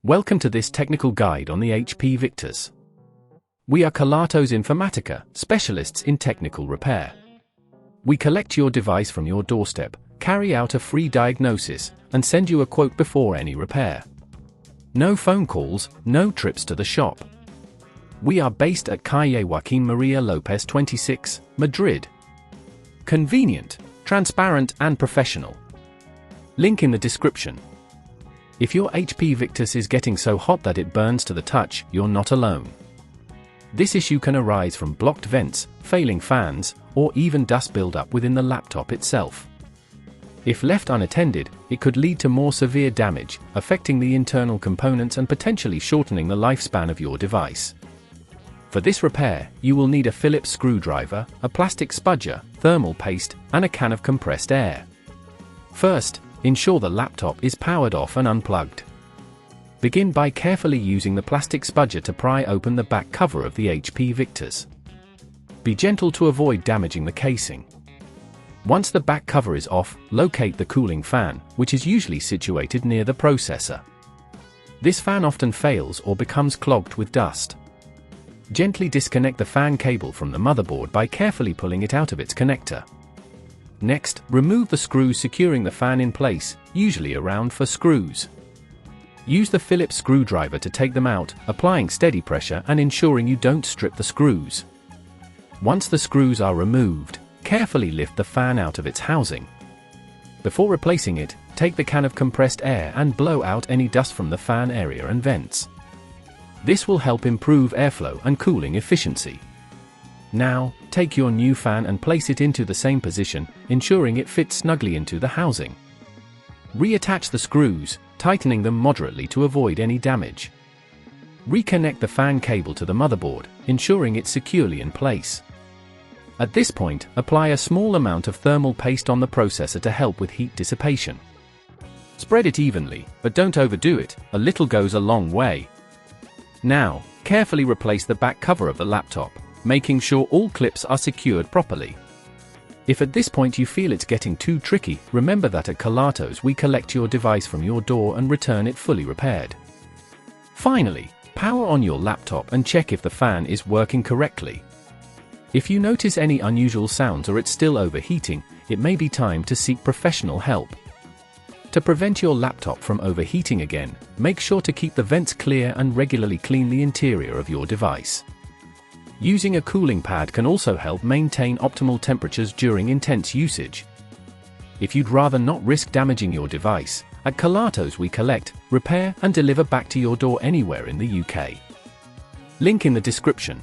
Welcome to this technical guide on the HP Victus. We are Kelatos Informatica, specialists in technical repair. We collect your device from your doorstep, carry out a free diagnosis, and send you a quote before any repair. No phone calls, no trips to the shop. We are based at Calle Joaquín María López 26, Madrid. Convenient, transparent and professional. Link in the description. If your HP Victus is getting so hot that it burns to the touch, you're not alone. This issue can arise from blocked vents, failing fans, or even dust buildup within the laptop itself. If left unattended, it could lead to more severe damage, affecting the internal components and potentially shortening the lifespan of your device. For this repair, you will need a Phillips screwdriver, a plastic spudger, thermal paste, and a can of compressed air. First, ensure the laptop is powered off and unplugged. Begin by carefully using the plastic spudger to pry open the back cover of the HP Victus. Be gentle to avoid damaging the casing. Once the back cover is off, locate the cooling fan, which is usually situated near the processor. This fan often fails or becomes clogged with dust. Gently disconnect the fan cable from the motherboard by carefully pulling it out of its connector. Next, remove the screws securing the fan in place, usually around 4 screws. Use the Phillips screwdriver to take them out, applying steady pressure and ensuring you don't strip the screws. Once the screws are removed, carefully lift the fan out of its housing. Before replacing it, take the can of compressed air and blow out any dust from the fan area and vents. This will help improve airflow and cooling efficiency. Now, take your new fan and place it into the same position, ensuring it fits snugly into the housing. Reattach the screws, tightening them moderately to avoid any damage. Reconnect the fan cable to the motherboard, ensuring it's securely in place. At this point, apply a small amount of thermal paste on the processor to help with heat dissipation. Spread it evenly, but don't overdo it, a little goes a long way. Now, carefully replace the back cover of the laptop, making sure all clips are secured properly. If at this point you feel it's getting too tricky, remember that at Kelatos we collect your device from your door and return it fully repaired. Finally, power on your laptop and check if the fan is working correctly. If you notice any unusual sounds or it's still overheating, it may be time to seek professional help. To prevent your laptop from overheating again, make sure to keep the vents clear and regularly clean the interior of your device. Using a cooling pad can also help maintain optimal temperatures during intense usage. If you'd rather not risk damaging your device, at Kelatos we collect, repair and deliver back to your door anywhere in the UK. Link in the description.